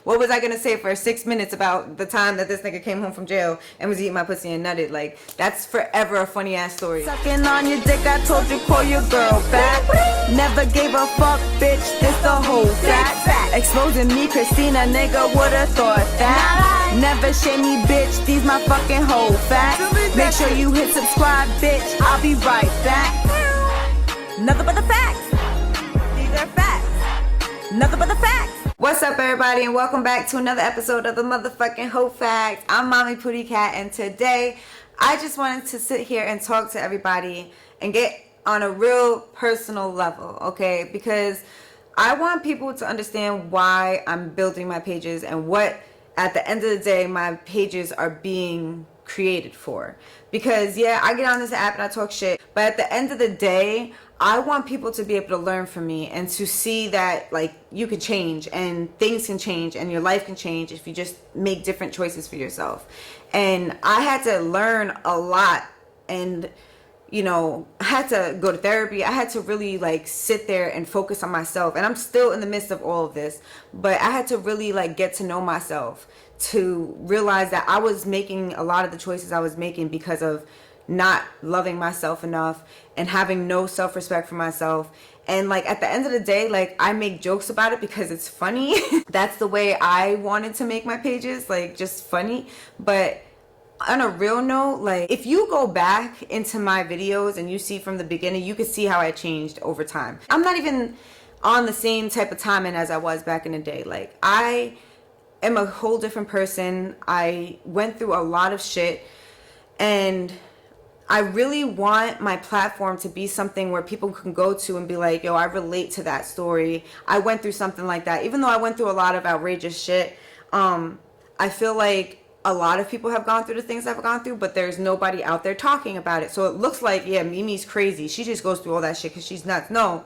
what was I gonna say for 6 minutes about the time that this nigga came home from jail and was eating my pussy and nutted? Like, that's forever a funny ass story. Sucking on your dick, I told you call your girl back. Never gave a fuck, bitch, this the whole fact. Exposing me, Christina, nigga, would've thought that. Never shame me, bitch, these my fucking HoeFAX. Make sure you hit subscribe, bitch, I'll be right back. Nothing but the facts. These are facts. Nothing but the facts. What's up, everybody, and welcome back to another episode of the motherfucking HoeFAX. I'm Mommy Pootie Cat, and today I just wanted to sit here and talk to everybody and get on a real personal level, okay? Because I want people to understand why I'm building my pages and what, at the end of the day, my pages are being created for. Because yeah, I get on this app and I talk shit, but at the end of the day, I want people to be able to learn from me and to see that, like, you can change and things can change and your life can change if you just make different choices for yourself. And I had to learn a lot, and you know, I had to go to therapy. I had to really like sit there and focus on myself, and I'm still in the midst of all of this, but I had to really like get to know myself, to realize that I was making a lot of the choices I was making because of not loving myself enough and having no self-respect for myself. And like at the end of the day, like, I make jokes about it because it's funny. That's the way I wanted to make my pages, like, just funny. But on a real note, like, if you go back into my videos and you see from the beginning, you can see how I changed over time. I'm not even on the same type of timing as I was back in the day. Like, I am a whole different person. I went through a lot of shit, and I really want my platform to be something where people can go to and be like, yo, I relate to that story. I went through something like that. Even though I went through a lot of outrageous shit, I feel like a lot of people have gone through the things I've gone through, but there's nobody out there talking about it. So it looks like, yeah, Mimi's crazy. She just goes through all that shit because she's nuts. No,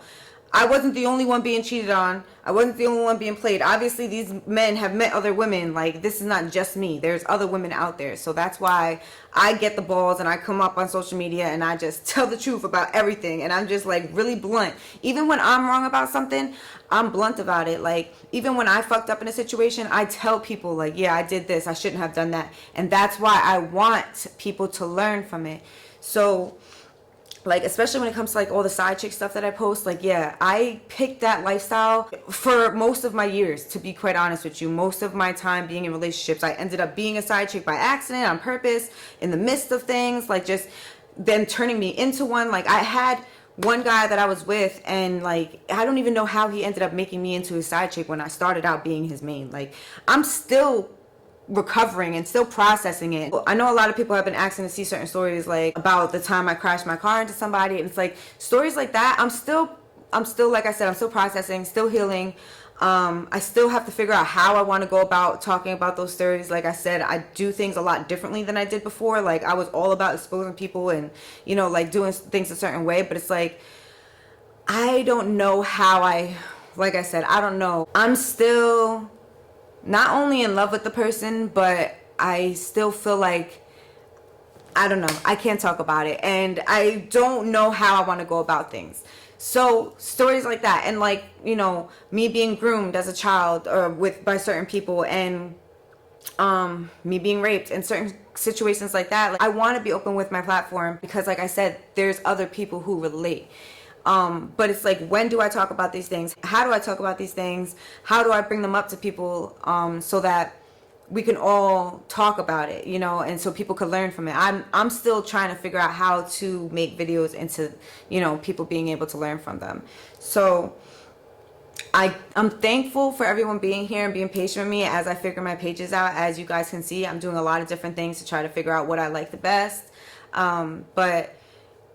I wasn't the only one being cheated on. I wasn't the only one being played. Obviously, these men have met other women. Like, this is not just me. There's other women out there. So that's why I get the balls and I come up on social media and I just tell the truth about everything. And I'm just like really blunt. Even when I'm wrong about something, I'm blunt about it. Like, even when I fucked up in a situation, I tell people like, yeah, I did this. I shouldn't have done that. And that's why I want people to learn from it. So, like, especially when it comes to like all the side chick stuff that I post, like, yeah, I picked that lifestyle for most of my years, to be quite honest with you. Most of my time being in relationships, I ended up being a side chick by accident, on purpose, in the midst of things, like just them turning me into one. Like, I had one guy that I was with, and like, I don't even know how he ended up making me into his side chick when I started out being his main. Like, I'm still recovering and still processing it. I know a lot of people have been asking to see certain stories, like about the time I crashed my car into somebody, and it's like stories like that. I'm still like I said, I'm still processing, still healing. I still have to figure out how I want to go about talking about those stories. Like I said, I do things a lot differently than I did before. Like, I was all about exposing people and, you know, like doing things a certain way, but it's like, I don't know how like I said, I don't know. I'm still not only in love with the person, but I still feel like, I don't know, I can't talk about it, and I don't know how I want to go about things. So stories like that, and like, you know, me being groomed as a child or by certain people, and me being raped in certain situations like that, like, I want to be open with my platform because, like I said, there's other people who relate. But it's like, when do I talk about these things? How do I talk about these things? How do I bring them up to people, so that we can all talk about it, you know, and so people could learn from it. I'm still trying to figure out how to make videos into, you know, people being able to learn from them. So I'm thankful for everyone being here and being patient with me as I figure my pages out. As you guys can see, I'm doing a lot of different things to try to figure out what I like the best. But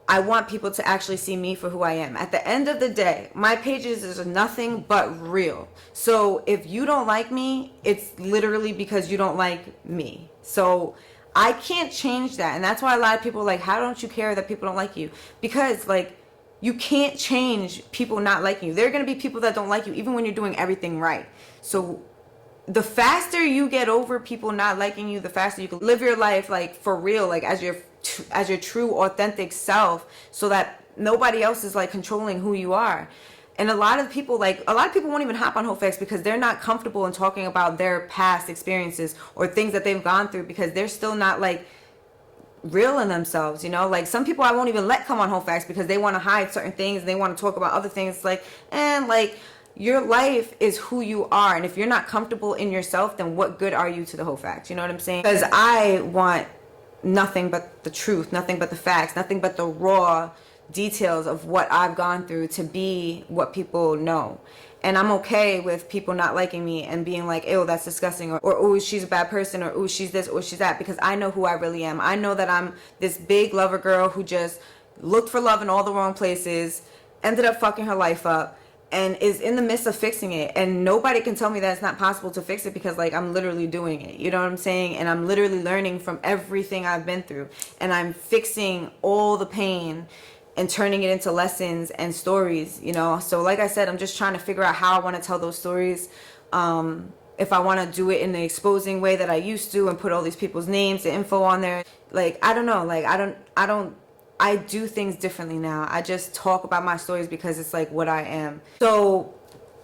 I want people to actually see me for who I am. At the end of the day, my pages is nothing but real. So if you don't like me, it's literally because you don't like me. So I can't change that. And that's why a lot of people are like, how don't you care that people don't like you? Because, like, you can't change people not liking you. There are going to be people that don't like you even when you're doing everything right. So the faster you get over people not liking you, the faster you can live your life, like, for real, like as your true authentic self, so that nobody else is like controlling who you are. And a lot of people won't even hop on HoeFAX because they're not comfortable in talking about their past experiences or things that they've gone through, because they're still not like real in themselves, you know. Like some people I won't even let come on HoeFAX because they want to hide certain things and they want to talk about other things. Like, and like, your life is who you are, and if you're not comfortable in yourself, then what good are you to the HoeFAX? You know what I'm saying? Because I want nothing but the truth, nothing but the facts, nothing but the raw details of what I've gone through to be what people know. And I'm okay with people not liking me and being like, ew, that's disgusting, or oh, she's a bad person, or oh, she's this, or she's that, because I know who I really am. I know that I'm this big lover girl who just looked for love in all the wrong places, ended up fucking her life up, and is in the midst of fixing it. And nobody can tell me that it's not possible to fix it, because like I'm literally doing it, you know what I'm saying? And I'm literally learning from everything I've been through, and I'm fixing all the pain and turning it into lessons and stories, you know. So like I said, I'm just trying to figure out how I want to tell those stories. If I want to do it in the exposing way that I used to and put all these people's names and info on there, like I don't know, like I do things differently now. I just talk about my stories because it's like what I am. So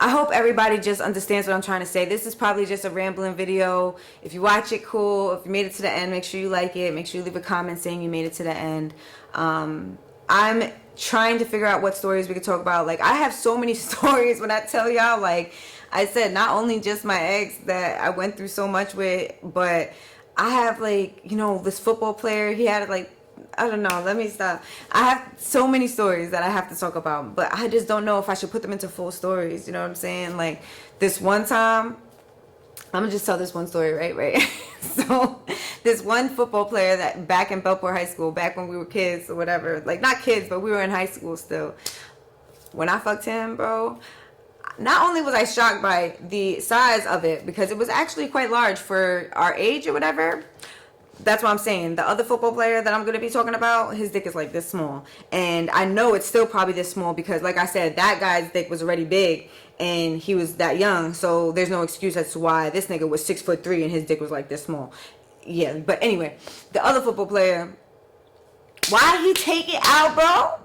I hope everybody just understands what I'm trying to say. This is probably just a rambling video. If you watch it, cool. If you made it to the end, make sure you like it. Make sure you leave a comment saying you made it to the end. I'm trying to figure out what stories we could talk about. Like, I have so many stories when I tell y'all. Like I said, not only just my ex that I went through so much with, but I have, like, you know, this football player. He had, like, I don't know, let me stop. I have so many stories that I have to talk about, but I just don't know if I should put them into full stories, you know what I'm saying? Like, this one time, I'm gonna just tell this one story, right? So this one football player that back in Belport High School, back when we were kids or whatever, like not kids, but we were in high school still. When I fucked him, bro, not only was I shocked by the size of it, because it was actually quite large for our age or whatever. That's what I'm saying. The other football player that I'm going to be talking about, his dick is like this small. And I know it's still probably this small because, like I said, that guy's dick was already big and he was that young. So there's no excuse as to why this nigga was 6'3" and his dick was like this small. Yeah, but anyway, the other football player, why he take it out, bro?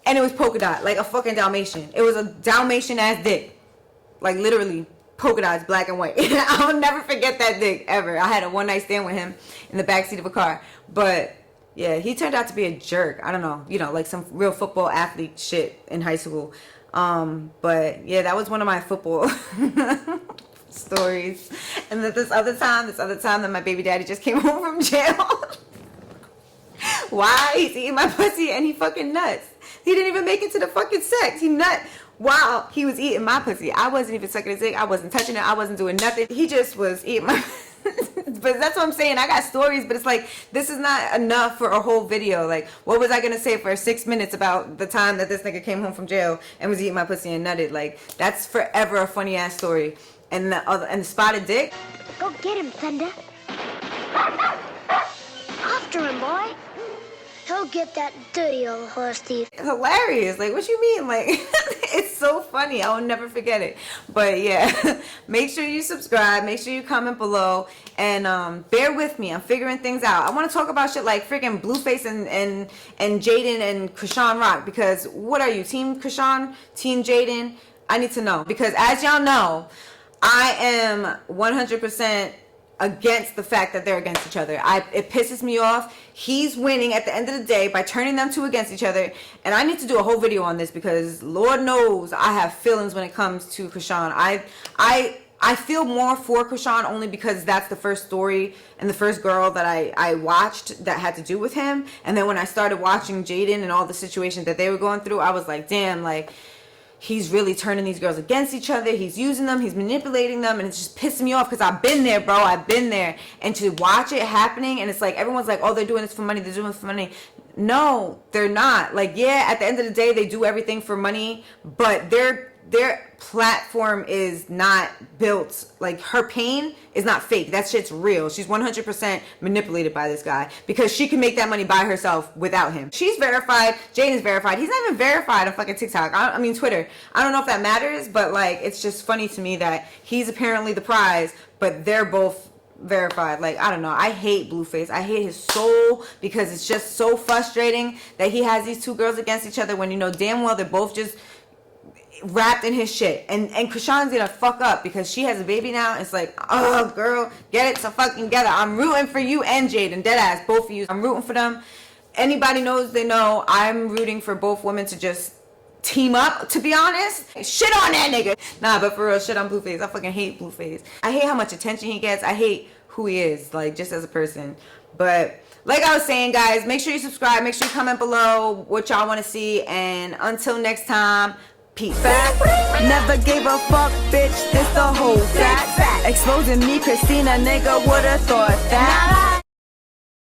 And it was polka dot, like a fucking Dalmatian. It was a Dalmatian ass dick. Like literally. Polka dots, black and white. I'll never forget that dick ever. I had a one night stand with him in the backseat of a car. But yeah, he turned out to be a jerk. I don't know, you know, like some real football athlete shit in high school. But yeah, that was one of my football stories. And then this other time that my baby daddy just came home from jail. Why? He's eating my pussy and he fucking nuts. He didn't even make it to the fucking sex. He nut while he was eating my pussy. I wasn't even sucking his dick. I wasn't touching it. I wasn't doing nothing. He just was eating my But that's what I'm saying. I got stories, but it's like, this is not enough for a whole video. Like, what was I going to say for 6 minutes about the time that this nigga came home from jail and was eating my pussy and nutted? Like, that's forever a funny ass story. And the spotted dick. Go get him, Thunder. After him, boy. He'll get that dirty old horse thief. Hilarious. Like, what you mean? Like, it's so funny. I'll never forget it. But yeah, make sure you subscribe. Make sure you comment below. And bear with me. I'm figuring things out. I want to talk about shit like freaking Blueface and Jaden and Krishan Rock. Because what are you? Team Krishan? Team Jaden? I need to know. Because as y'all know, I am 100% against the fact that they're against each other. It pisses me off. He's winning at the end of the day by turning them two against each other. And I need to do a whole video on this because Lord knows I have feelings when it comes to Krishan. I feel more for Krishan only because that's the first story and the first girl that I watched that had to do with him. And then when I started watching Jaden and all the situations that they were going through, I was like, damn, like, he's really turning these girls against each other. He's using them. He's manipulating them. And it's just pissing me off because I've been there, bro. I've been there. And to watch it happening, and it's like, everyone's like, oh, they're doing this for money. They're doing this for money. No, they're not. Like, yeah, at the end of the day, they do everything for money. But their platform is not built. Like, her pain is not fake. That shit's real. She's 100% manipulated by this guy because she can make that money by herself without him. She's verified. Jaden's verified. He's not even verified on fucking TikTok. I mean, Twitter. I don't know if that matters, but like, it's just funny to me that he's apparently the prize, but they're both verified. Like, I don't know. I hate Blueface. I hate his soul because it's just so frustrating that he has these two girls against each other when you know damn well they're both just wrapped in his shit. And Krishan's gonna fuck up because she has a baby now. And it's like, oh, girl, get it to fucking together. I'm rooting for you and Jaden, deadass, both of you. I'm rooting for them. Anybody knows, they know. I'm rooting for both women to just team up, to be honest. Shit on that nigga. Nah, but for real, shit on Blueface. I fucking hate Blueface. I hate how much attention he gets. I hate who he is, like, just as a person. But like I was saying, guys, make sure you subscribe. Make sure you comment below what y'all want to see. And until next time, peace. Never gave a fuck, bitch, this the whole fact. Exposing me, Christina, nigga, would've thought that.